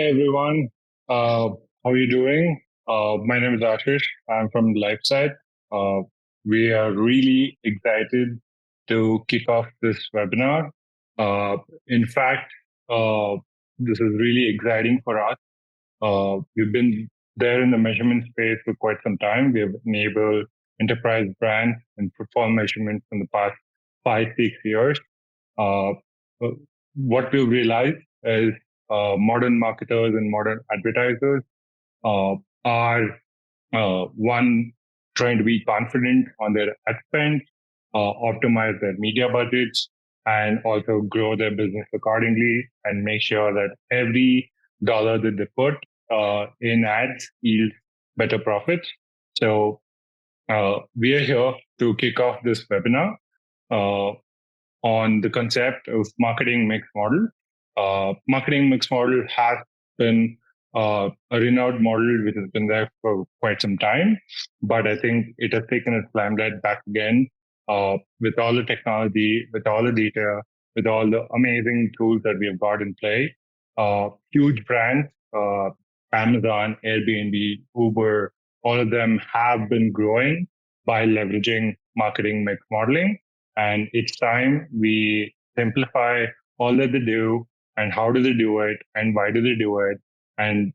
everyone. How are you doing? My name is Ashish. I'm from Lifesight. We are really excited to kick off this webinar. In fact, uh, this is really exciting for us. We've been there in the measurement space for quite some time. We have enabled enterprise brands and perform measurements in the past 5-6 years. Uh, what we've realized is modern marketers and modern advertisers are one, trying to be confident on their ad spend, optimize their media budgets, and also grow their business accordingly and make sure that every dollar that they put in ads yields better profits. So we are here to kick off this webinar uh, on the concept of marketing mix model. Marketing mix model has been a renowned model which has been there for quite some time, but I think it has taken its limelight back again with all the technology, with all the data, with all the amazing tools that we have got in play. Huge brands, Amazon, Airbnb, Uber, all of them have been growing by leveraging marketing mix modeling. And it's time we simplify all that they do and how do they do it and why do they do it and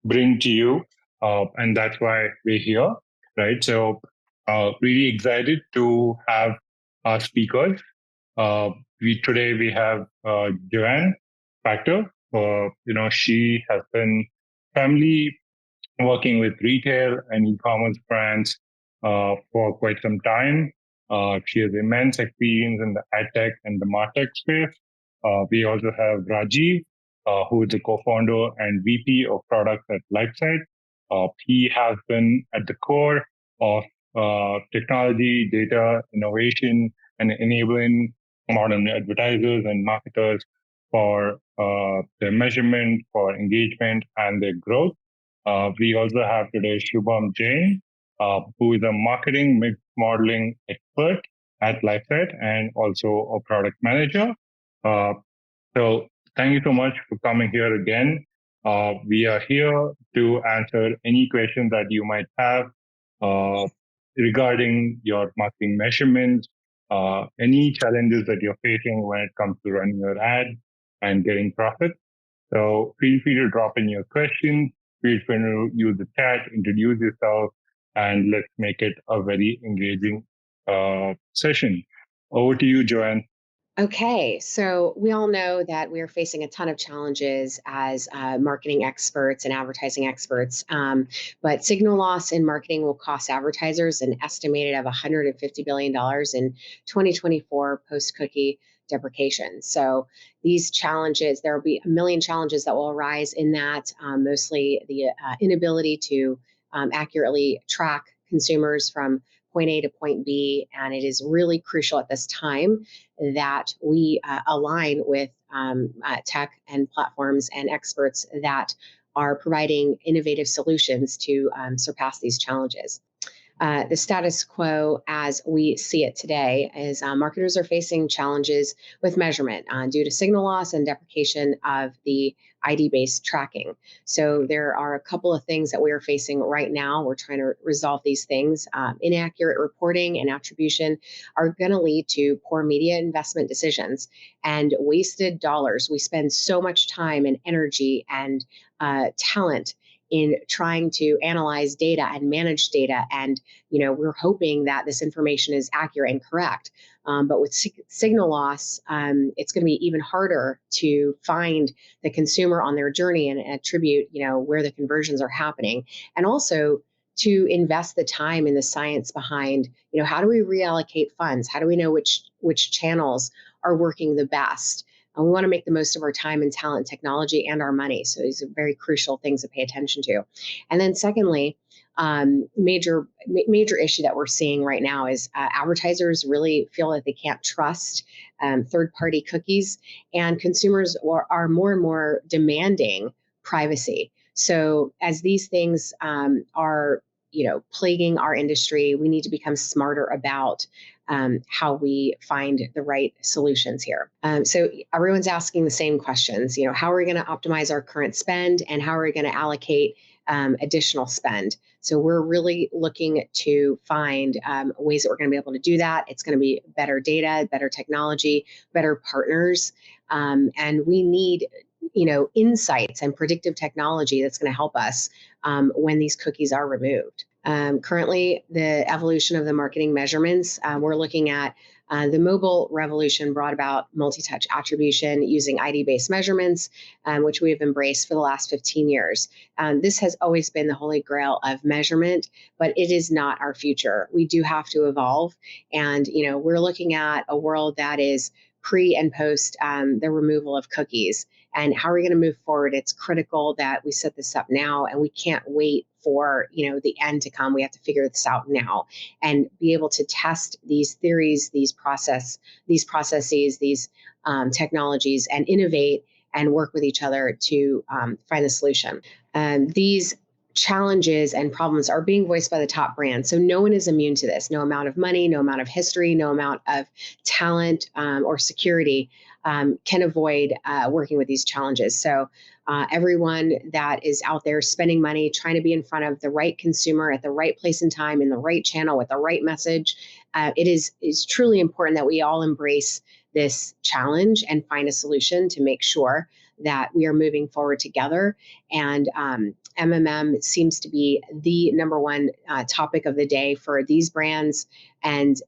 bring to you. And that's why we're here, right? So really excited to have our speakers. Today we have 𝗦𝗶𝗶𝗺𝗽𝗶𝗆. She has been primarily working with retail and e-commerce brands for quite some time. She has immense experience in the ad tech and the martech space. We also have Rajiv, who is the co-founder and VP of products at Lifesight. He has been at the core of technology, data, innovation, and enabling modern advertisers and marketers for their measurement, for engagement, and their growth. We also have today Shubham Jain, who is a marketing mix modeling expert at Lifesight and also a product manager. So thank you so much for coming here again. We are here to answer any questions that you might have regarding your marketing measurements, any challenges that you're facing when it comes to running your ad and getting profit. So feel free to drop in your questions. Feel free to use the chat, introduce yourself, and let's make it a very engaging session. Over to you, Joanne. Okay, so we all know that we are facing a ton of challenges as marketing experts and advertising experts, but signal loss in marketing will cost advertisers an estimated of $150 billion in 2024 post-cookie deprecation. So these challenges, there will be a million challenges that will arise in that, mostly the inability to accurately track consumers from point A to point B. And it is really crucial at this time that we align with tech and platforms and experts that are providing innovative solutions to surpass these challenges. The status quo as we see it today is marketers are facing challenges with measurement due to signal loss and deprecation of the ID-based tracking. So there are a couple of things that we are facing right now. We're trying to resolve these things. Inaccurate reporting and attribution are going to lead to poor media investment decisions and wasted dollars. We spend so much time and energy and talent in trying to analyze data and manage data. And, we're hoping that this information is accurate and correct. But with signal loss, it's going to be even harder to find the consumer on their journey and attribute, where the conversions are happening. And also to invest the time in the science behind, how do we reallocate funds? How do we know which channels are working the best? And we want to make the most of our time and talent, technology, and our money. So these are very crucial things to pay attention to. And then secondly, major issue that we're seeing right now is advertisers really feel that they can't trust third-party cookies, and consumers are more and more demanding privacy. So as these things are plaguing our industry, we need to become smarter about how we find the right solutions here. So everyone's asking the same questions. How are we going to optimize our current spend, and how are we going to allocate additional spend? So we're really looking to find ways that we're going to be able to do that. It's going to be better data, better technology, better partners, and we need insights and predictive technology that's going to help us when these cookies are removed. Currently, the evolution of the marketing measurements, we're looking at the mobile revolution brought about multi-touch attribution using ID-based measurements, which we have embraced for the last 15 years. This has always been the holy grail of measurement, but it is not our future. We do have to evolve, and we're looking at a world that is pre and post the removal of cookies. And how are we going to move forward? It's critical that we set this up now, and we can't wait for the end to come. We have to figure this out now and be able to test these theories, these processes, these technologies, and innovate and work with each other to find the solution. These challenges and problems are being voiced by the top brands. So no one is immune to this. No amount of money, no amount of history, no amount of talent or security can avoid working with these challenges. So everyone that is out there spending money, trying to be in front of the right consumer at the right place and time, in the right channel with the right message, it is truly important that we all embrace this challenge and find a solution to make sure that we are moving forward together. And MMM seems to be the number one topic of the day for these brands and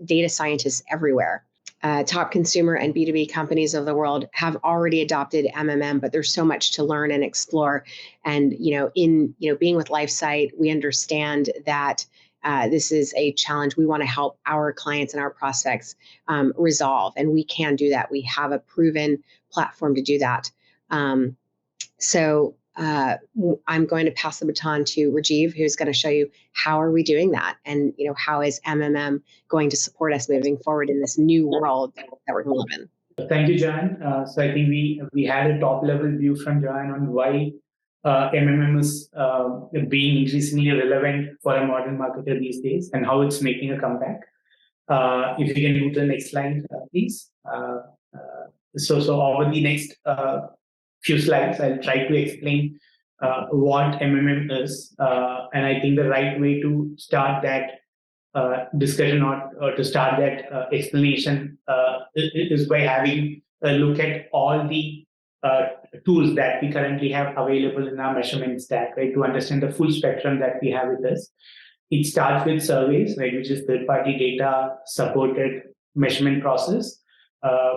data scientists everywhere. Top consumer and B2B companies of the world have already adopted MMM, but there's so much to learn and explore. And being with Lifesight, we understand that this is a challenge we want to help our clients and our prospects resolve, and we can do that. We have a proven platform to do that. So I'm going to pass the baton to Rajiv, who's going to show you how are we doing that, and how is MMM going to support us moving forward in this new world that we're going to live in. Thank you, Joanne. So I think we had a top level view from Joanne on why MMM is being increasingly relevant for a modern marketer these days and how it's making a comeback. If you can move to the next slide, please. So over the next few slides, I'll try to explain what MMM is. And I think the right way to start that discussion or to start that explanation is by having a look at all the tools that we currently have available in our measurement stack, right, to understand the full spectrum that we have with us. It starts with surveys, right, which is third-party data supported measurement process,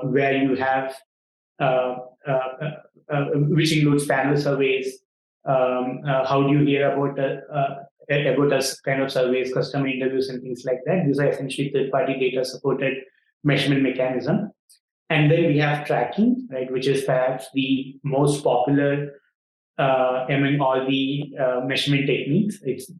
where you have which includes panel surveys, how do you hear about us kind of surveys, customer interviews, and things like that. These are essentially third-party data supported measurement mechanism. And then we have tracking, right, which is perhaps the most popular among all the measurement techniques. It's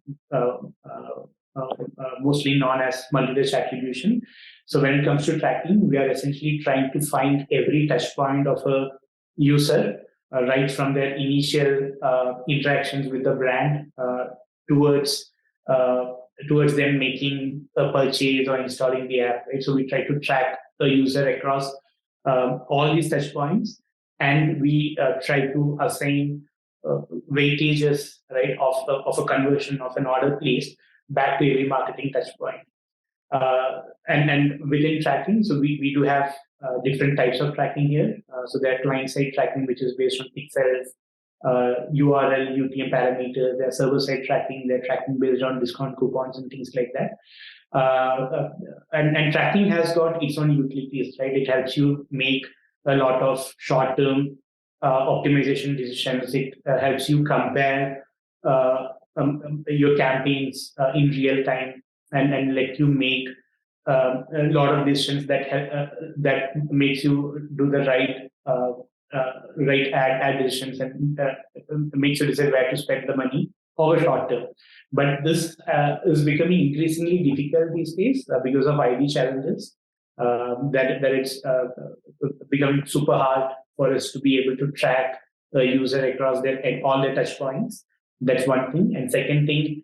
mostly known as multi-touch attribution. So when it comes to tracking, we are essentially trying to find every touch point of a user, right from their initial interactions with the brand towards them making a purchase or installing the app, right? So we try to track a user across all these touch points, and we try to assign weightages, right, of a conversion of an order placed back to every marketing touch point. And within tracking, so we do have different types of tracking here. So there are client-side tracking, which is based on pixels, URL, UTM parameters. There are server-side tracking. They're tracking based on discount coupons and things like that. And tracking has got its own utilities, right? It helps you make a lot of short-term optimization decisions. It helps you compare your campaigns in real time and let you make a lot of decisions that makes you do the right ad decisions and makes you decide where to spend the money over short term. But this is becoming increasingly difficult these days because of ID challenges. That it's becoming super hard for us to be able to track a user across all their touch points. That's one thing. And second thing,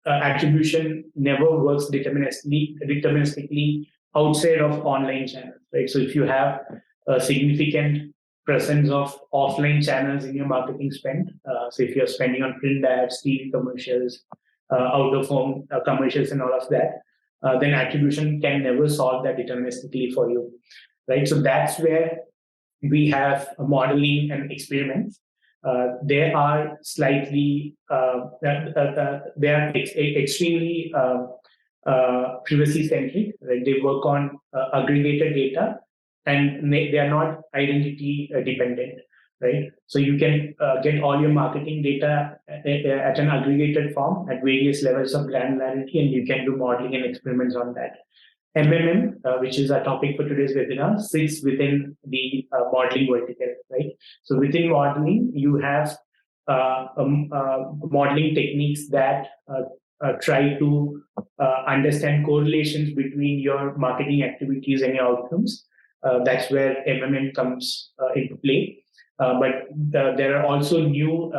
attribution never works deterministically outside of online channels, right? So if you have a significant presence of offline channels in your marketing spend, so if you're spending on print ads, TV commercials, out-of-home commercials and all of that, then attribution can never solve that deterministically for you, right? So that's where we have modeling and experiments. They are slightly, they are extremely privacy-centric. Right? They work on aggregated data, and they are not identity dependent. Right? So you can get all your marketing data at an aggregated form at various levels of granularity, and you can do modeling and experiments on that. MMM, which is our topic for today's webinar, sits within the modeling vertical, right? So within modeling, you have modeling techniques that try to understand correlations between your marketing activities and your outcomes. That's where MMM comes into play. But there are also new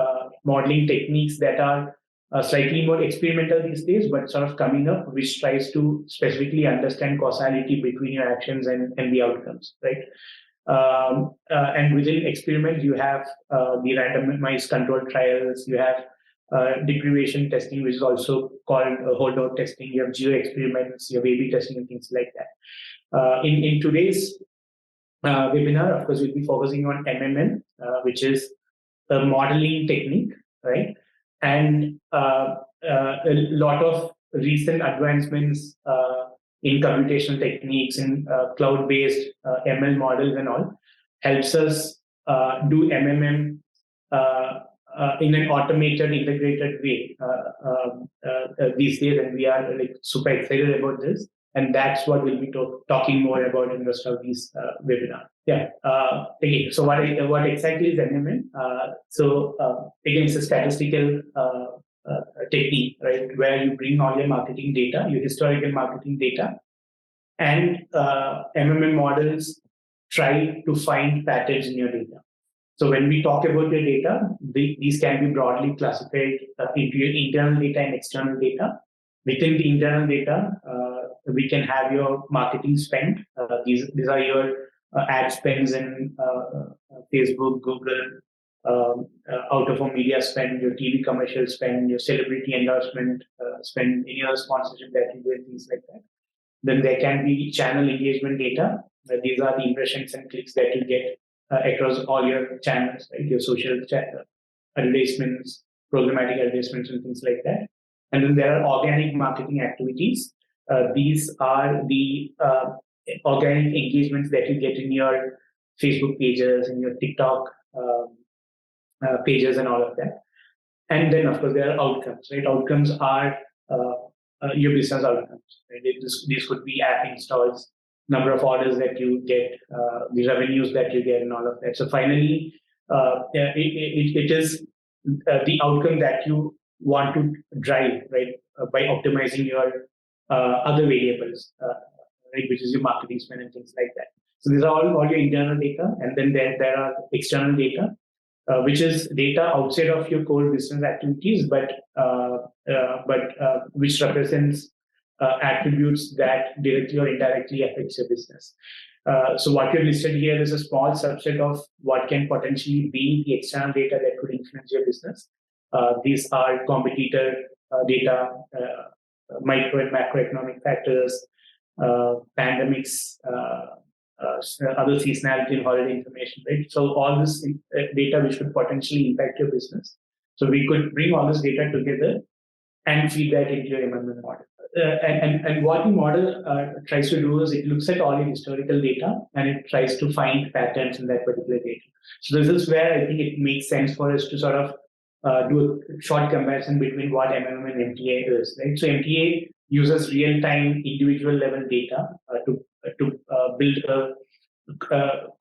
modeling techniques that are slightly more experimental these days, but sort of coming up, which tries to specifically understand causality between your actions and the outcomes, right? And within experiments, you have the randomized controlled trials, you have deprivation testing, which is also called holdout testing, you have geo experiments, you have A/B testing and things like that. In today's webinar, of course, we'll be focusing on MMM, which is a modeling technique, right? And a lot of recent advancements in computational techniques, in cloud-based ML models and all, helps us do MMM in an automated, integrated way these days, and we are like super excited about this. And that's what we'll be talking more about in the rest of these webinar. Yeah. Okay. So what exactly is MMM? Again, it's a statistical technique, right, where you bring all your marketing data, your historical marketing data, and MMM models try to find patterns in your data. So when we talk about your data, these can be broadly classified into your internal data and external data. Within the internal data, we can have your marketing spend. These are your ad spends in Facebook, Google, out-of-home media spend, your TV commercial spend, your celebrity endorsement spend, any other sponsorship that you do, and things like that. Then there can be channel engagement data. These are the impressions and clicks that you get across all your channels, right? Your social advertisements, programmatic advertisements, and things like that. And then there are organic marketing activities. These are the organic engagements that you get in your Facebook pages, in your TikTok pages, and all of that. And then, of course, there are outcomes, right? Outcomes are your business outcomes. Right? These could be app installs, number of orders that you get, the revenues that you get, and all of that. So finally, it is the outcome that you want to drive, right, by optimizing your other variables, right, which is your marketing spend and things like that. So these are all your internal data, and then there are external data, which is data outside of your core business activities, but which represents attributes that directly or indirectly affects your business. So what you've listed here is a small subset of what can potentially be the external data that could influence your business. These are competitor data, micro and macroeconomic factors, pandemics, other seasonality and holiday information, right? So all this data which could potentially impact your business. So we could bring all this data together and feed that into your MMM model. And what the model tries to do is it looks at all your historical data and it tries to find patterns in that particular data. So this is where I think it makes sense for us to sort of do a short comparison between what MMM and MTA is, right? So MTA uses real-time individual level data to build a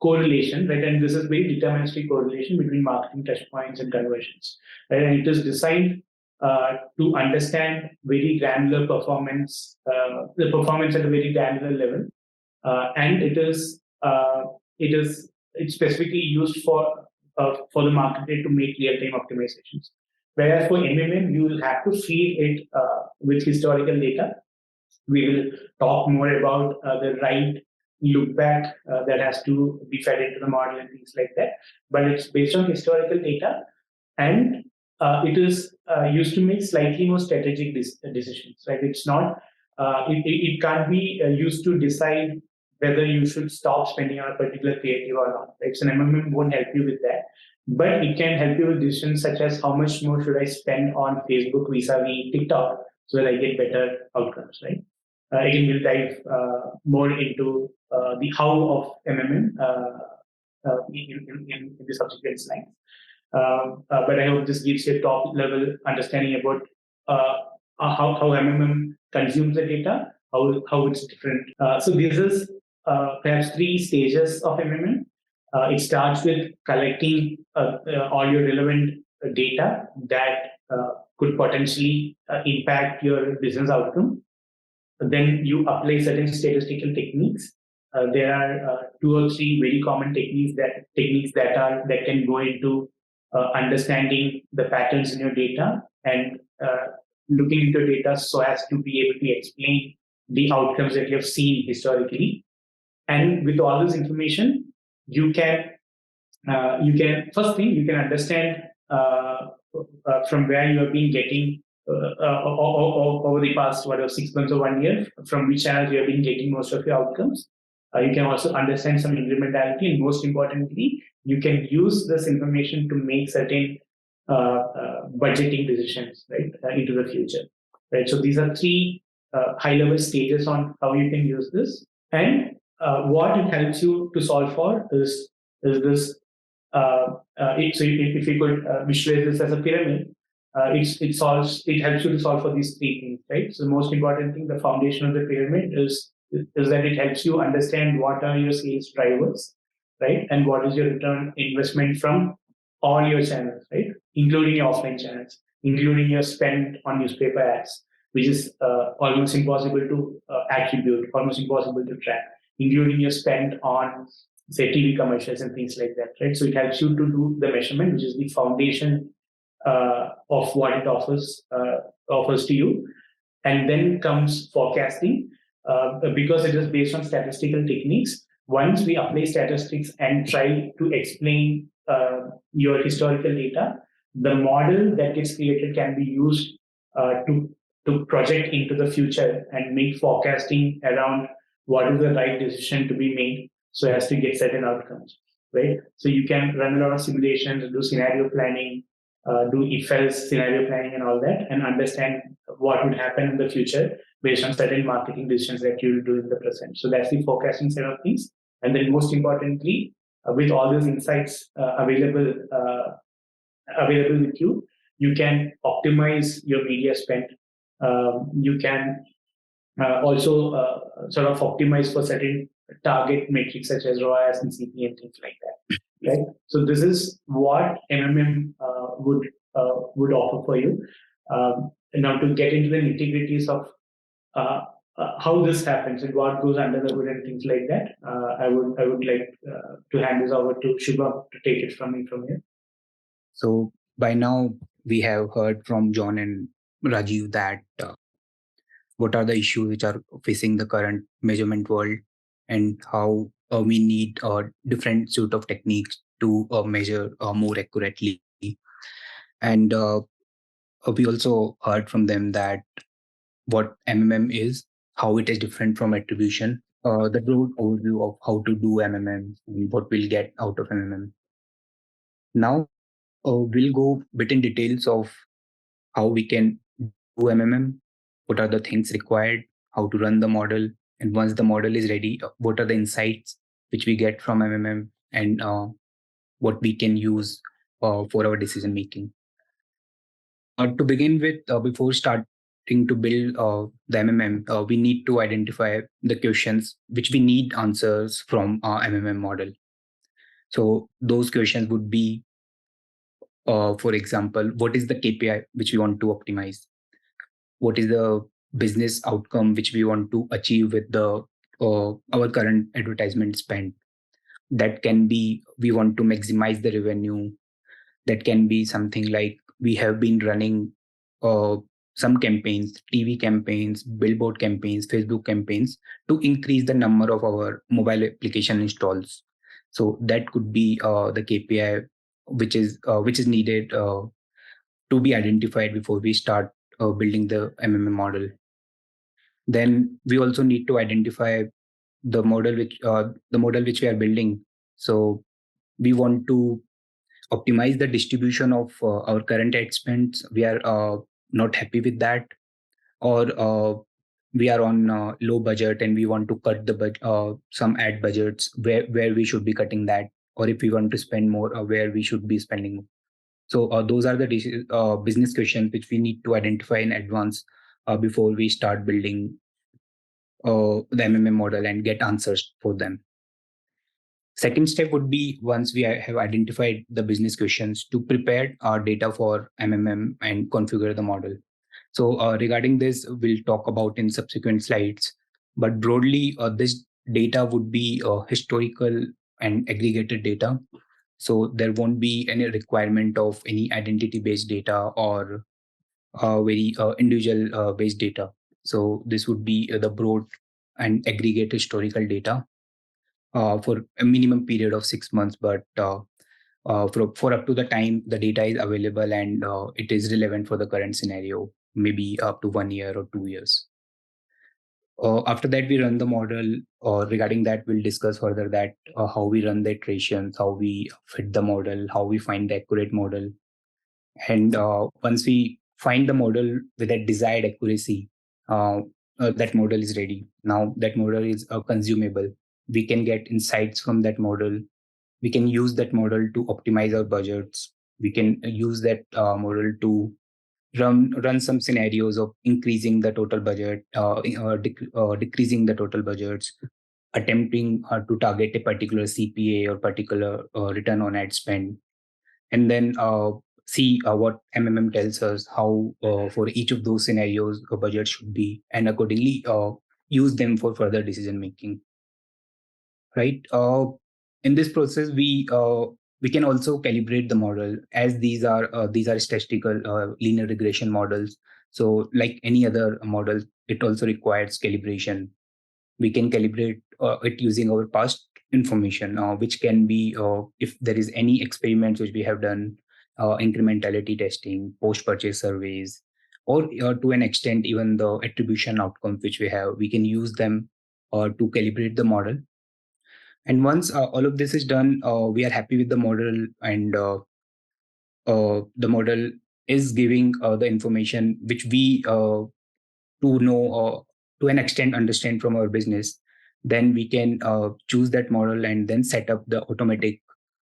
correlation, right? And this is very deterministic correlation between marketing touchpoints and conversions, right? And it is designed to understand very granular performance, the performance at a very granular level, and it's specifically used for the marketer to make real-time optimizations. Whereas for MMM, you will have to feed it with historical data. We will talk more about the right look back that has to be fed into the model and things like that. But it's based on historical data, and it is used to make slightly more strategic decisions. Right? It's not. It can't be used to decide whether you should stop spending on a particular creative or not. Right? So an MMM won't help you with that, but it can help you with decisions such as how much more should I spend on Facebook vis-a-vis TikTok so that I get better outcomes. Right? Again, we'll dive more into the how of MMM in the subsequent slides. But I hope this gives you a top level understanding about how MMM consumes the data, how it's different. So this is perhaps 3 stages of MMM. It starts with collecting all your relevant data that could potentially impact your business outcome. Then you apply certain statistical techniques. There are 2 or 3 very common techniques that can go into understanding the patterns in your data and looking into data so as to be able to explain the outcomes that you have seen historically. And with all this information, you can first thing you can understand from where you have been getting over the past 6 months or 1 year, from which channels you have been getting most of your outcomes. You can also understand some incrementality, and most importantly, you can use this information to make certain budgeting decisions, right, into the future. Right. So these are 3 high-level stages on how you can use this, and what it helps you to solve for is this. So if you could visualize this as a pyramid, it helps you to solve for these 3 things, right? So the most important thing, the foundation of the pyramid is that it helps you understand what are your sales drivers, right? And what is your return investment from all your channels, right? Including your offline channels, including your spend on newspaper ads, which is almost impossible to attribute, almost impossible to track, including your spend on, say, TV commercials and things like that, right? So it helps you to do the measurement, which is the foundation of what it offers to you. And then comes forecasting, because it is based on statistical techniques. Once we apply statistics and try to explain your historical data, the model that gets created can be used to project into the future and make forecasting around what is the right decision to be made so as to get certain outcomes, right? So you can run a lot of simulations, do scenario planning, do if-else scenario planning and all that, and understand what would happen in the future based on certain marketing decisions that you will do in the present. So that's the forecasting side of things. And then most importantly, with all those insights available with you, you can optimize your media spend. You can also sort of optimize for certain target metrics such as ROAS and CPA and things like that. Right. So this is what MMM would offer for you. Now to get into the nitty-gritties of how this happens and what goes under the hood and things like that, I would like to hand this over to 𝗏𝗏 to take it from here. So by now we have heard from John and Rajiv that what are the issues which are facing the current measurement world and how we need a different suite of techniques to measure more accurately. And we also heard from them that what MMM is, how it is different from attribution, the broad overview of how to do MMM and what we'll get out of MMM. Now we'll go a bit in details of how we can do MMM, what are the things required, how to run the model, and once the model is ready, what are the insights which we get from MMM and what we can use for our decision making. To begin with, before starting to build the MMM, we need to identify the questions which we need answers from our MMM model. So those questions would be, for example, what is the KPI which we want to optimize? What is the business outcome which we want to achieve with the our current advertisement spend? That can be, we want to maximize the revenue. That can be something like we have been running some campaigns, TV campaigns, billboard campaigns, Facebook campaigns to increase the number of our mobile application installs. So that could be the KPI which is needed to be identified before we start building the MMM model. Then we also need to identify the model which we are building. So we want to optimize the distribution of our current ad spends. We are not happy with that, or we are on low budget and we want to cut some ad budgets where we should be cutting that, or if we want to spend more, where we should be spending more. So those are the business questions which we need to identify in advance before we start building the MMM model and get answers for them. Second step would be, once we have identified the business questions, to prepare our data for MMM and configure the model. So regarding this, we'll talk about in subsequent slides. But broadly, this data would be historical and aggregated data. So there won't be any requirement of any identity-based data or very individual-based data. So this would be the broad and aggregate historical data for a minimum period of 6 months, but for up to the time the data is available and it is relevant for the current scenario, maybe up to 1 year or 2 years. After that, we run the model. Regarding that, we'll discuss further that how we run the iterations, how we fit the model, how we find the accurate model. And once we find the model with that desired accuracy, that model is ready. Now that model is consumable. We can get insights from that model. We can use that model to optimize our budgets. We can use that model to run some scenarios of increasing the total budget, decreasing the total budgets, attempting to target a particular CPA or particular return on ad spend, and then see what MMM tells us how for each of those scenarios a budget should be, and accordingly use them for further decision making. Right. In this process, we can also calibrate the model, as these are statistical linear regression models. So like any other model, it also requires calibration. We can calibrate it using our past information, which can be if there is any experiments which we have done, incrementality testing, post-purchase surveys, or to an extent even the attribution outcomes which we have, we can use them to calibrate the model. And once all of this is done, we are happy with the model, and the model is giving the information which we to know to an extent understand from our business. Then we can choose that model and then set up the automatic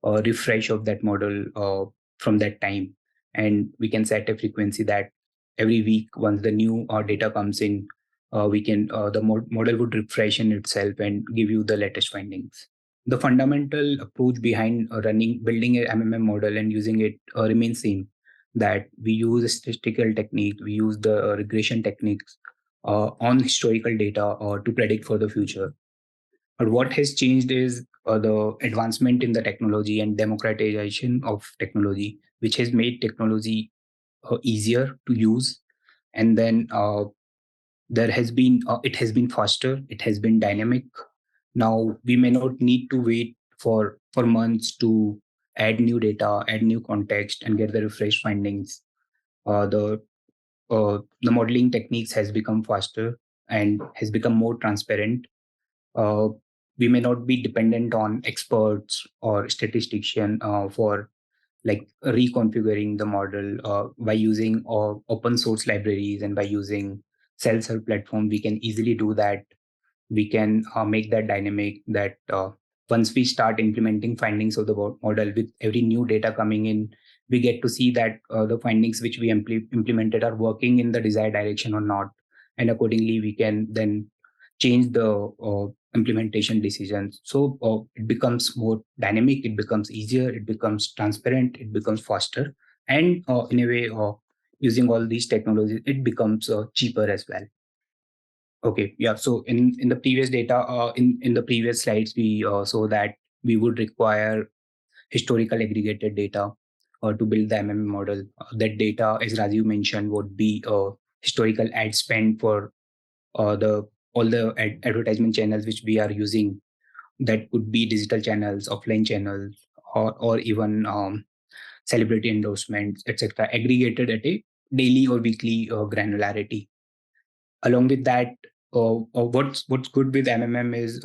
refresh of that model from that time. And we can set a frequency that every week, once the new data comes in, the model would refresh in itself and give you the latest findings. The fundamental approach behind building a MMM model and using it remains same. That we use a statistical technique, we use the regression techniques on historical data to predict for the future. But what has changed is the advancement in the technology and democratization of technology, which has made technology easier to use. And then it has been faster, it has been dynamic. Now we may not need to wait for months to add new data, add new context, and get the refreshed findings. The modeling techniques has become faster and has become more transparent. We may not be dependent on experts or statistician for like reconfiguring the model by using open source libraries, and by using self-serve platform. We can easily do that. We can make that dynamic, that once we start implementing findings of the model, with every new data coming in, we get to see that the findings which we implemented are working in the desired direction or not. And accordingly, we can then change the implementation decisions. So it becomes more dynamic, it becomes easier, it becomes transparent, it becomes faster. And in a way, using all these technologies, it becomes cheaper as well. Okay, yeah. So in the previous data, in the previous slides, we saw that we would require historical aggregated data. to build the MMM model. That data, as Rajiv mentioned, would be historical ad spend for all the advertisement channels which we are using. That could be digital channels, offline channels, or even celebrity endorsements, etc., aggregated at a daily or weekly granularity. Along with that, what's good with MMM is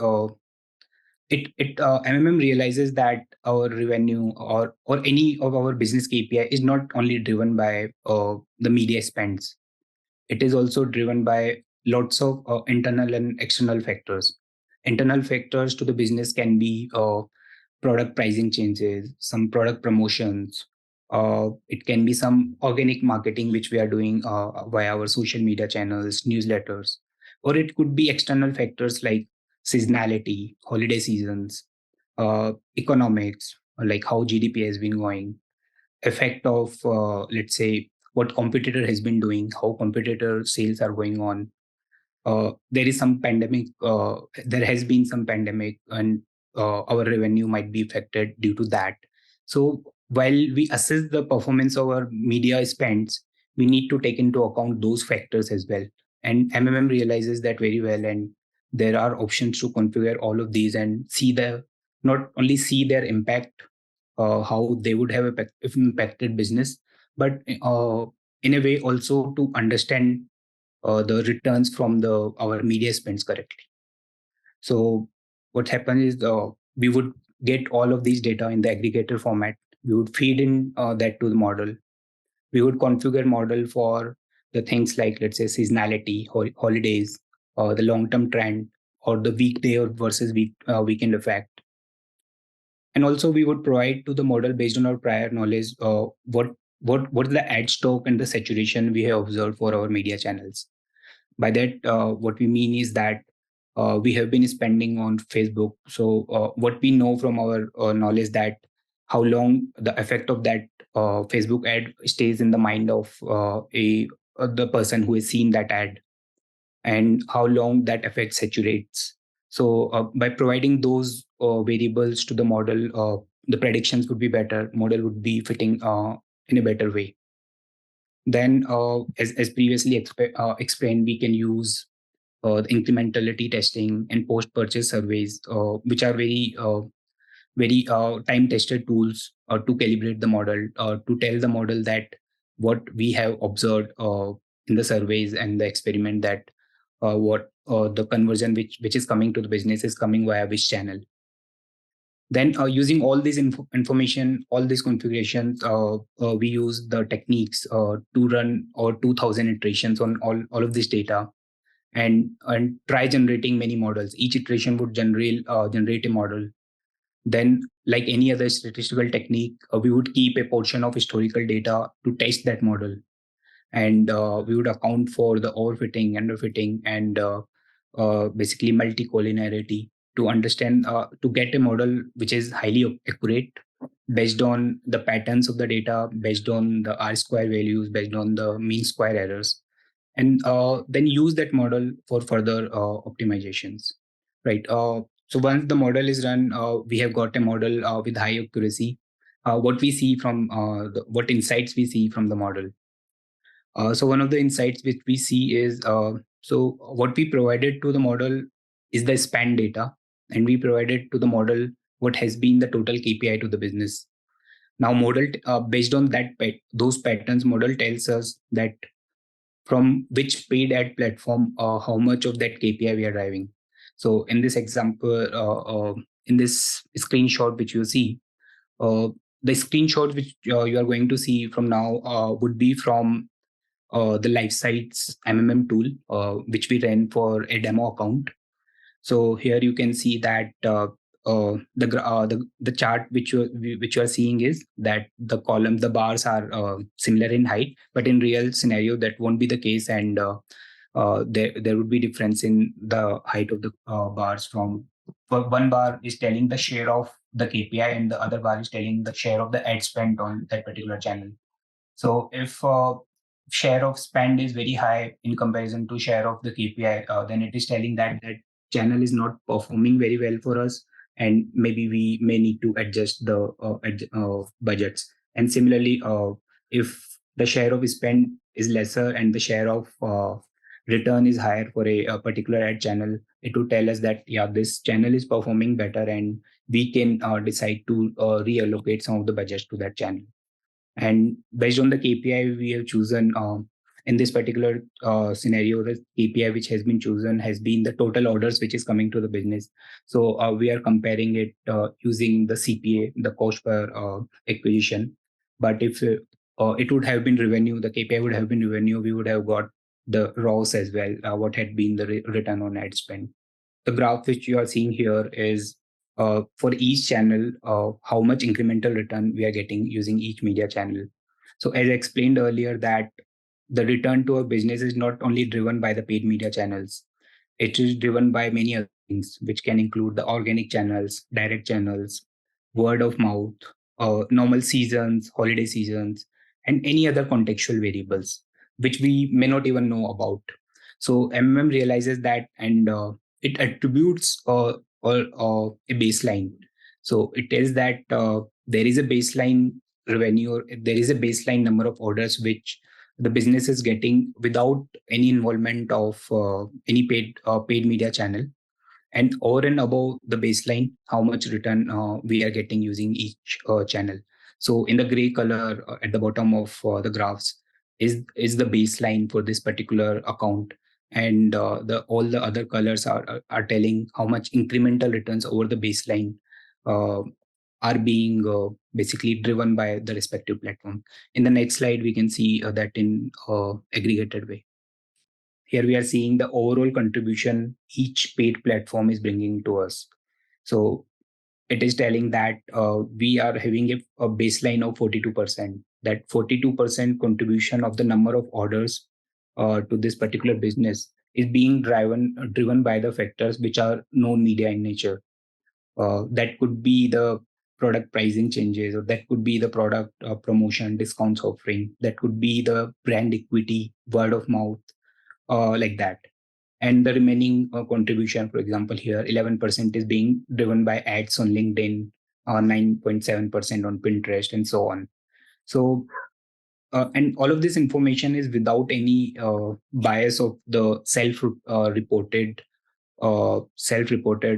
MMM realizes that our revenue or any of our business KPI is not only driven by the media spends. It is also driven by lots of internal and external factors. Internal factors to the business can be product pricing changes, some product promotions. It can be some organic marketing which we are doing via our social media channels, newsletters, or it could be external factors like seasonality, holiday seasons, economics, like how GDP has been going, effect of let's say what competitor has been doing, how competitor sales are going on. There is some pandemic. There has been some pandemic, and our revenue might be affected due to that. So while we assess the performance of our media spends, we need to take into account those factors as well. And MMM realizes that very well, and there are options to configure all of these and not only see their impact, how they would have impacted business, but in a way also to understand the returns from our media spends correctly. So what happens is we would get all of these data in the aggregator format. We would feed in that to the model. We would configure model for the things like, let's say, seasonality, holidays, the long-term trend, or the weekday or versus weekend effect. And also we would provide to the model based on our prior knowledge what is the ad stock and the saturation we have observed for our media channels. By that, what we mean is that we have been spending on Facebook. So what we know from our knowledge that how long the effect of that Facebook ad stays in the mind of the person who has seen that ad, and how long that effect saturates. So by providing those variables to the model, the predictions would be better. Model would be fitting in a better way. Then, as previously explained, we can use the incrementality testing and post-purchase surveys, which are very time-tested tools to calibrate the model, to tell the model that what we have observed in the surveys and the experiment, that what the conversion which is coming to the business is coming via which channel. Then using all this information, all these configurations, we use the techniques to run or 2000 iterations on all of this data, and try generating many models. Each iteration would generate a model. Then, like any other statistical technique, we would keep a portion of historical data to test that model. And we would account for the overfitting, underfitting, and basically multi-collinearity to understand, to get a model which is highly accurate based on the patterns of the data, based on the R-square values, based on the mean square errors, and then use that model for further optimizations, right? So once the model is run, we have got a model with high accuracy. What we see from what insights we see from the model. So one of the insights which we see is, so what we provided to the model is the span data, and we provided to the model what has been the total KPI to the business. Now model, based on that those patterns, model tells us that from which paid ad platform, how much of that KPI we are driving. So in this example, in this screenshot which you see, the screenshot which you are going to see from now would be from the Lifesight's MMM tool, which we ran for a demo account. So here you can see that the chart which you are seeing is that the columns, the bars are similar in height, but in real scenario that won't be the case, and there would be difference in the height of the bars. From one bar is telling the share of the KPI, and the other bar is telling the share of the ad spent on that particular channel. So if share of spend is very high in comparison to share of the KPI, then it is telling that that channel is not performing very well for us, and maybe we may need to adjust the budgets. And similarly, if the share of spend is lesser and the share of return is higher for a particular ad channel, it would tell us that, yeah, this channel is performing better and we can decide to reallocate some of the budgets to that channel. And based on the KPI we have chosen, in this particular scenario, the KPI which has been chosen has been the total orders which is coming to the business. So we are comparing it using the CPA, the cost per acquisition. But if it would have been revenue, the KPI would have been revenue, we would have got the ROAS as well, what had been the return on ad spend. The graph which you are seeing here is for each channel, how much incremental return we are getting using each media channel. So as I explained earlier, that the return to a business is not only driven by the paid media channels, it is driven by many other things, which can include the organic channels, direct channels, word of mouth, normal seasons, holiday seasons, and any other contextual variables, which we may not even know about. So MMM realizes that, and it attributes a baseline. So it tells that there is a baseline revenue, or there is a baseline number of orders which the business is getting without any involvement of any paid media channel, and over and above the baseline, how much return we are getting using each channel. So in the gray color at the bottom of the graphs is the baseline for this particular account, and the all the other colors are telling how much incremental returns over the baseline uh, are being basically driven by the respective platform. In the next slide, we can see that in aggregated way. Here we are seeing the overall contribution each paid platform is bringing to us. So it is telling that we are having a baseline of 42%. That 42% contribution of the number of orders to this particular business is being driven by the factors which are non-media in nature. That could be the product pricing changes, or that could be the product promotion, discounts offering, that could be the brand equity, word of mouth, like that. And the remaining contribution, for example, here 11% is being driven by ads on LinkedIn, 9.7% on Pinterest, and so on. So, and all of this information is without any bias of the self-reported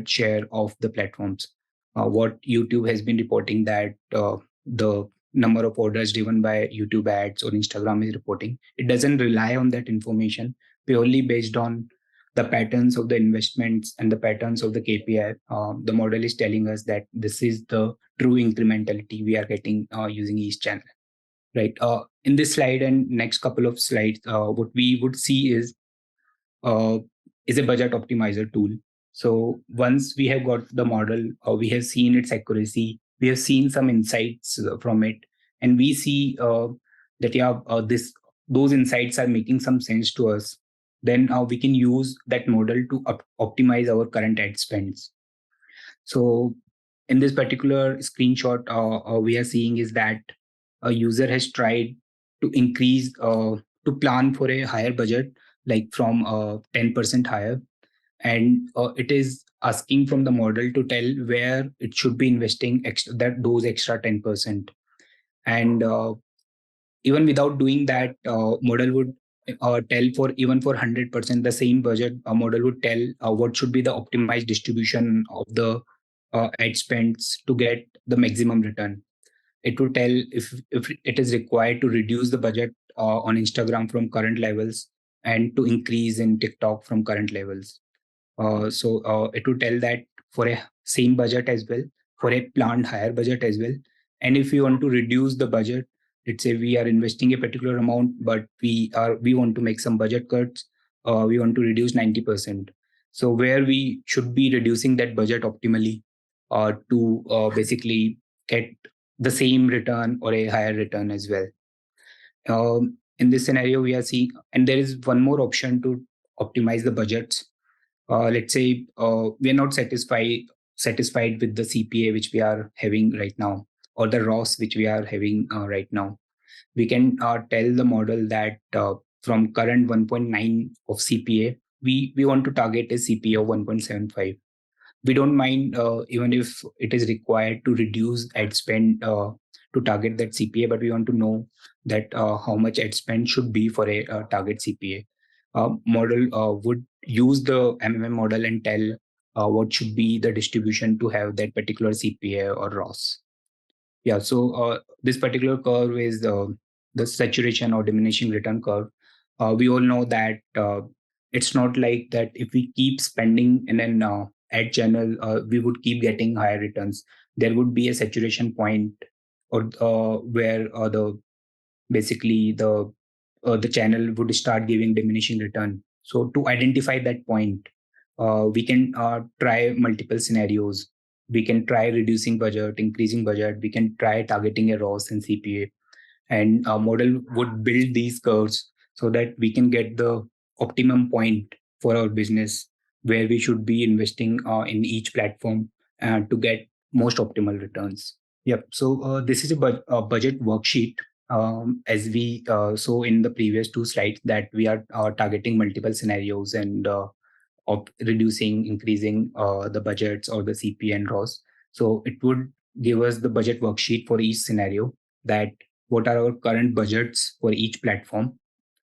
share of the platforms. What YouTube has been reporting, that the number of orders driven by YouTube ads or Instagram is reporting, it doesn't rely on that information purely based on the patterns of the investments and the patterns of the KPI. The model is telling us that this is the true incrementality we are getting using each channel. Right. In this slide and next couple of slides, what we would see is a budget optimizer tool. So once we have got the model, we have seen its accuracy, we have seen some insights from it, and we see that those insights are making some sense to us. Then we can use that model to optimize our current ad spends. So in this particular screenshot, we are seeing is that a user has tried to increase to plan for a higher budget, like from 10% higher, and it is asking from the model to tell where it should be investing those extra 10%. And even without doing that, model would tell for 100% the same budget, a model would tell what should be the optimized distribution of the ad spends to get the maximum return. It would tell if it is required to reduce the budget on Instagram from current levels and to increase in TikTok from current levels. So it would tell that for a same budget as well, for a planned higher budget as well. And if you want to reduce the budget, let's say we are investing a particular amount, but we want to make some budget cuts. We want to reduce 90%. So where we should be reducing that budget optimally to basically get the same return or a higher return as well. In this scenario, we are seeing, and there is one more option to optimize the budgets. Let's say we are not satisfied with the CPA which we are having right now, or the ROAS which we are having right now. We can tell the model that from current 1.9 of CPA, we want to target a CPA of 1.75. We don't mind even if it is required to reduce ad spend to target that CPA, but we want to know that how much ad spend should be for a target CPA. Model would use the MMM model and tell what should be the distribution to have that particular CPA or ROS. Yeah, so this particular curve is the saturation or diminishing return curve. We all know that it's not like that if we keep spending in an ad channel, we would keep getting higher returns. There would be a saturation point or where basically the channel would start giving diminishing return. So to identify that point, we can try multiple scenarios. We can try reducing budget, increasing budget. We can try targeting a ROS and CPA, and our model would build these curves so that we can get the optimum point for our business where we should be investing in each platform to get most optimal returns. Yep. So this is a budget worksheet. As we saw in the previous two slides, that we are targeting multiple scenarios and reducing, increasing the budgets or the CP and ROS. So it would give us the budget worksheet for each scenario, that what are our current budgets for each platform,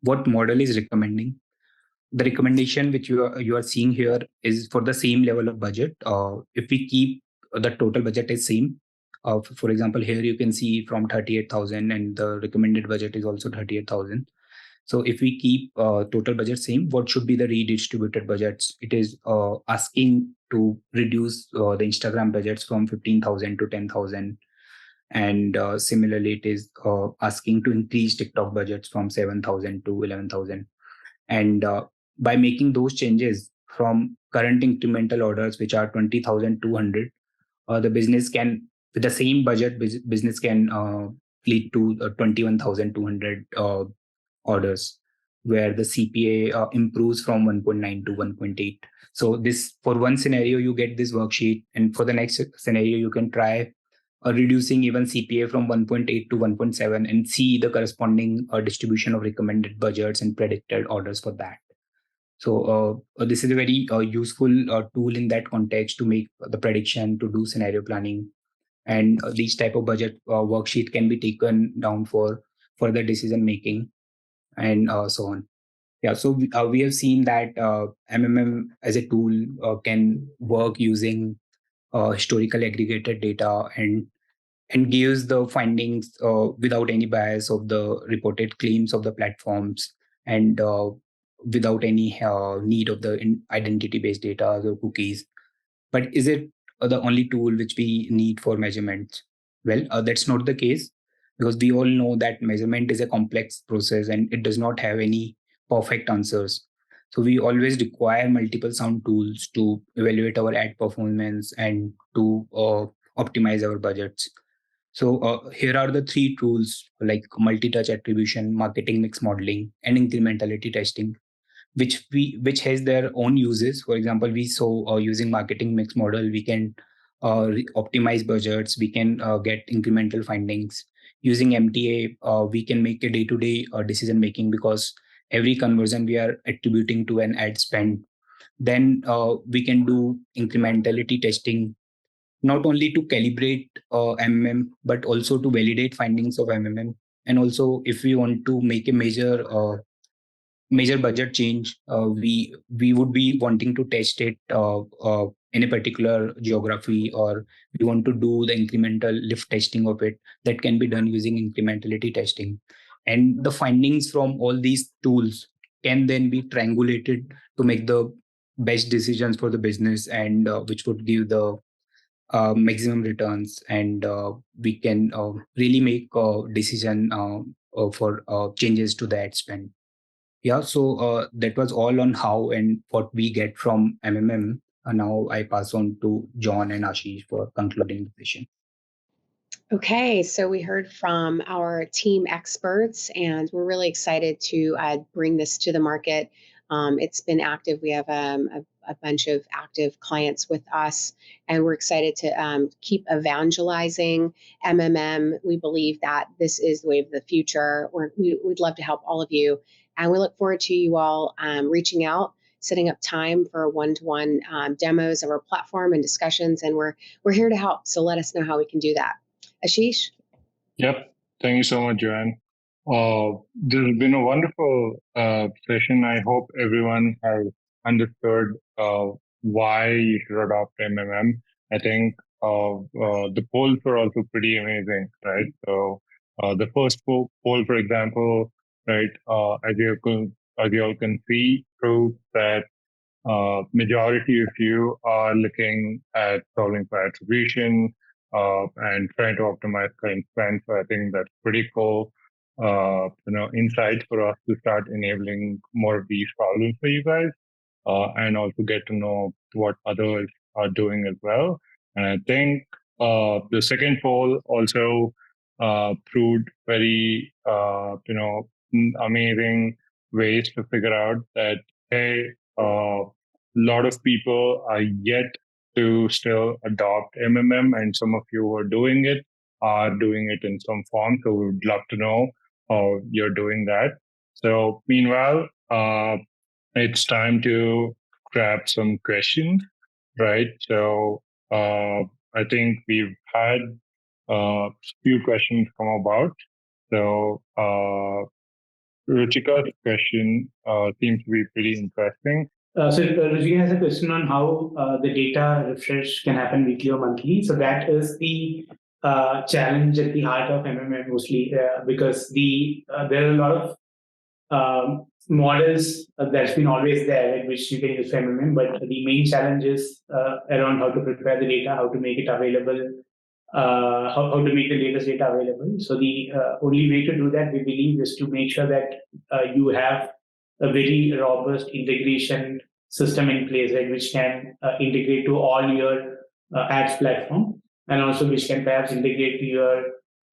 what model is recommending. The recommendation which you are seeing here is for the same level of budget. If we keep the total budget is same, for example, here you can see from 38,000 and the recommended budget is also 38,000. So if we keep total budget same, what should be the redistributed budgets? It is asking to reduce the Instagram budgets from 15,000 to 10,000. And similarly, it is asking to increase TikTok budgets from 7,000 to 11,000. And by making those changes from current incremental orders, which are 20,200, the business can, with the same budget, business can lead to 21,200 orders, where the CPA improves from 1.9 to 1.8. So this, for one scenario, you get this worksheet, and for the next scenario, you can try reducing even CPA from 1.8 to 1.7 and see the corresponding distribution of recommended budgets and predicted orders for that. So this is a very useful tool in that context to make the prediction, to do scenario planning. And these type of budget worksheet can be taken down for further decision making and so on. Yeah, so we have seen that MMM as a tool can work using historical aggregated data and gives the findings without any bias of the reported claims of the platforms, and without any need of the identity-based data or cookies. But is it the only tool which we need for measurements? Well, that's not the case, because we all know that measurement is a complex process and it does not have any perfect answers. So we always require multiple sound tools to evaluate our ad performance and to optimize our budgets. So here are the three tools, like multi-touch attribution, marketing mix modeling, and incrementality testing, which has their own uses. For example, we saw using marketing mix model, we can optimize budgets, we can get incremental findings. Using MTA, we can make a day-to-day decision making, because every conversion we are attributing to an ad spend. Then we can do incrementality testing, not only to calibrate MMM, but also to validate findings of MMM. And also, if we want to make a major budget change, we would be wanting to test it in a particular geography, or we want to do the incremental lift testing of it. That can be done using incrementality testing. And the findings from all these tools can then be triangulated to make the best decisions for the business, and which would give the maximum returns, and we can really make a decision for changes to the ad spend. Yeah, so that was all on how and what we get from MMM. Now I pass on to John and Ashish for concluding the session. Okay, so we heard from our team experts, and we're really excited to bring this to the market. It's been active. We have a bunch of active clients with us, and we're excited to keep evangelizing MMM. We believe that this is the way of the future. We'd love to help all of you, and we look forward to you all reaching out, setting up time for one-to-one demos of our platform and discussions, and we're here to help. So let us know how we can do that. Ashish? Yep. Thank you so much, Joanne. This has been a wonderful session. I hope everyone has understood why you should adopt MMM. I think the polls were also pretty amazing, right? So the first poll, for example, right, as you all can see, proves that majority of you are looking at solving for attribution and trying to optimize current spend. So I think that's pretty cool. Insight for us to start enabling more of these problems for you guys, and also get to know what others are doing as well. And I think the second poll also proved very amazing ways to figure out that hey, a lot of people are yet to still adopt MMM, and some of you who are doing it in some form. So we would love to know how you're doing that. So meanwhile, it's time to grab some questions, right? So I think we've had a few questions come about. So Ruchika's question seems to be pretty interesting. Ruchika has a question on how the data refresh can happen weekly or monthly. So that is the challenge at the heart of MMM mostly, because there are a lot of models that's been always there, right, which you can use for MMM, but the main challenge is around how to prepare the data, how to make it available, how to make the latest data available. So the only way to do that, we believe, is to make sure that you have a very robust integration system in place, right, which can integrate to all your ads platform, and also which can perhaps integrate to your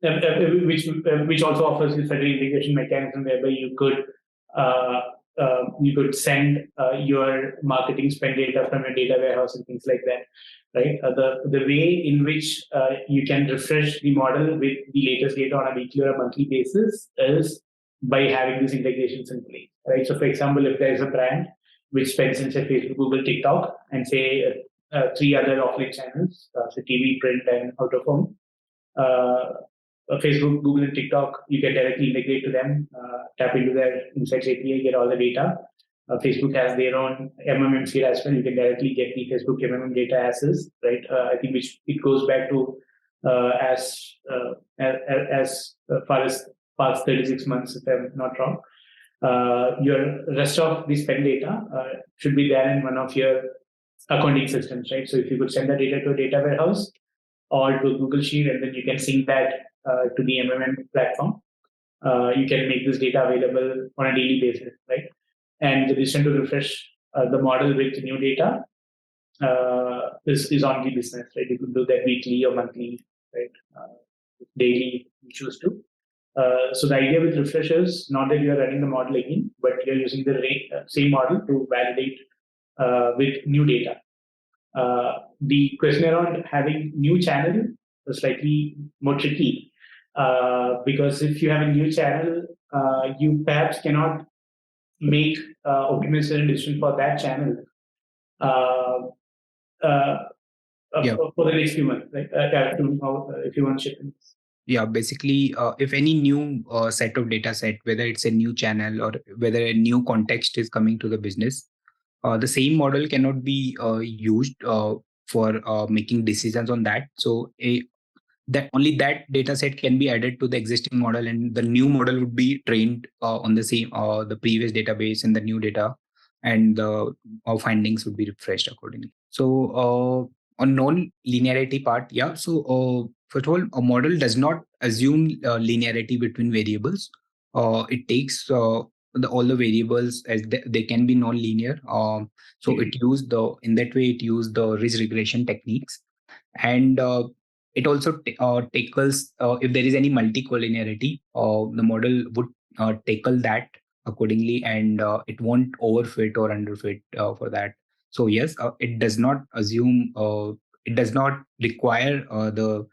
which also offers you certain integration mechanism whereby you could send your marketing spend data from a data warehouse and things like that, right? The way in which you can refresh the model with the latest data on a weekly or a monthly basis is by having these integrations in place, right? So, for example, if there is a brand which spends in, say, Facebook, Google, TikTok, and say 3 other offline channels, so TV, print, and out of home, Facebook, Google, and TikTok, you can directly integrate to them, tap into their Insights API, get all the data. Facebook has their own MMM feed as well. You can directly get the Facebook MMM data as is, right? I think which it goes back to as far as past 36 months, if I'm not wrong. Your rest of the spend data should be there in one of your accounting systems, right? So if you could send the data to a data warehouse or to a Google Sheet, and then you can sync that to the MMM platform, you can make this data available on a daily basis, right? And the decision to refresh the model with new data is on the business, right? You could do that weekly or monthly, right? Daily, if you choose to. So the idea with refresh is not that you're running the model again, but you're using the same model to validate with new data. The question around having new channel is slightly more tricky, because if you have a new channel, you perhaps cannot make optimization decision for that channel for the next few months, right? If you want to ship in. Yeah, basically, if any new set of data set, whether it's a new channel or whether a new context is coming to the business, the same model cannot be used for making decisions on that. So that only that data set can be added to the existing model, and the new model would be trained on the same the previous database and the new data, and the findings would be refreshed accordingly. So on non-linearity part, yeah. So first of all, a model does not assume linearity between variables. It takes all the variables as they can be non-linear. So it used in that way it used the ridge regression techniques, and it also tackles if there is any multi-collinearity, the model would tackle that accordingly, and it won't overfit or underfit for that. So yes, it does not assume, it does not require the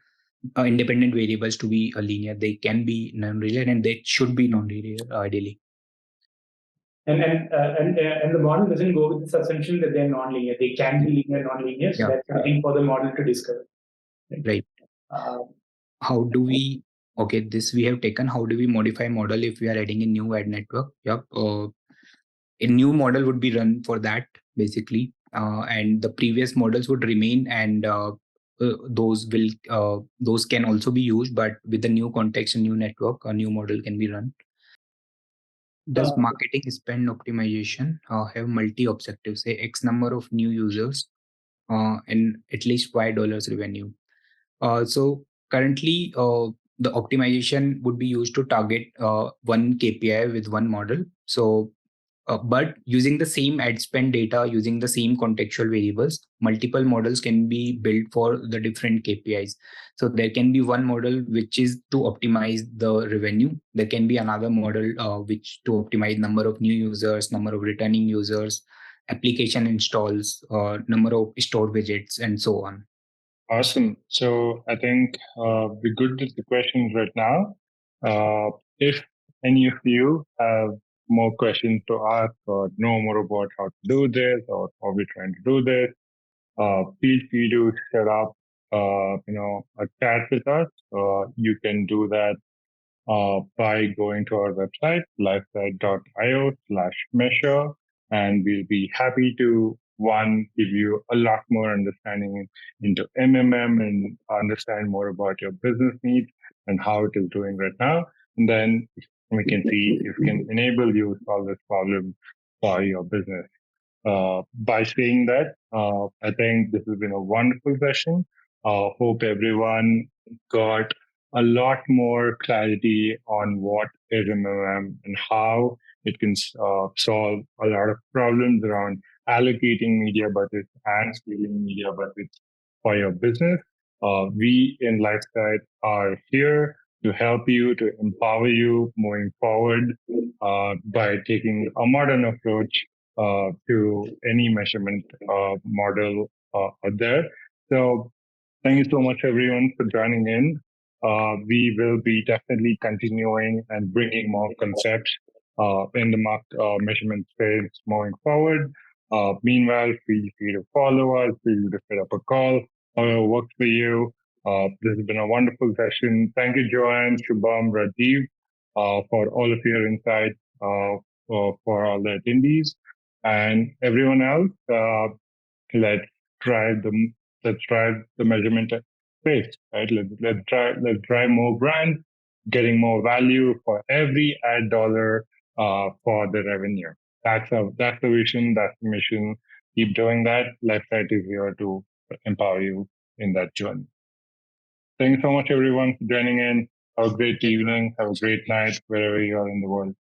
independent variables to be linear. They can be non-linear, and they should be non-linear ideally. And the model doesn't go with this assumption that they're non-linear. They can be linear, non-linear. So that's something for the model to discover. Right. How do we okay, this we have taken. How do we modify model if we are adding a new ad network? Yep. A new model would be run for that basically, and the previous models would remain, and those can also be used, but with the new context and new network, a new model can be run. Does marketing spend optimization have multi-objectives, say X number of new users and at least $Y revenue? So currently, the optimization would be used to target one KPI with one model. So, but using the same ad spend data, using the same contextual variables, multiple models can be built for the different KPIs. So there can be one model which is to optimize the revenue. There can be another model which to optimize number of new users, number of returning users, application installs, number of store visits, and so on. Awesome. So I think we're good with the questions right now. If any of you have more questions to ask or know more about how to do this or how we're trying to do this, feel free to set up, a chat with us. You can do that by going to our website, lifesight.io/measure, and we'll be happy to, one, give you a lot more understanding into MMM and understand more about your business needs and how it is doing right now. And then we can see if we can enable you to solve this problem for your business. By saying that, I think this has been a wonderful session. Hope everyone got a lot more clarity on what is MMM and how it can solve a lot of problems around allocating media budgets and scaling media budgets for your business. We in Lifesight are here to help you, to empower you moving forward by taking a modern approach to any measurement model out there. So thank you so much, everyone, for joining in. We will be definitely continuing and bringing more concepts in the measurement space moving forward. Meanwhile, feel free to follow us, feel free to set up a call, however works for you. This has been a wonderful session. Thank you, Joanne, Shubham, Rajiv, for all of your insights for all the attendees. And everyone else, let's drive the measurement space, right? Let's drive more brands, getting more value for every ad dollar for the revenue. That's the vision, that's the mission. Keep doing that. Lifesight is here to empower you in that journey. Thank you so much, everyone, for joining in. Have a great evening. Have a great night, wherever you are in the world.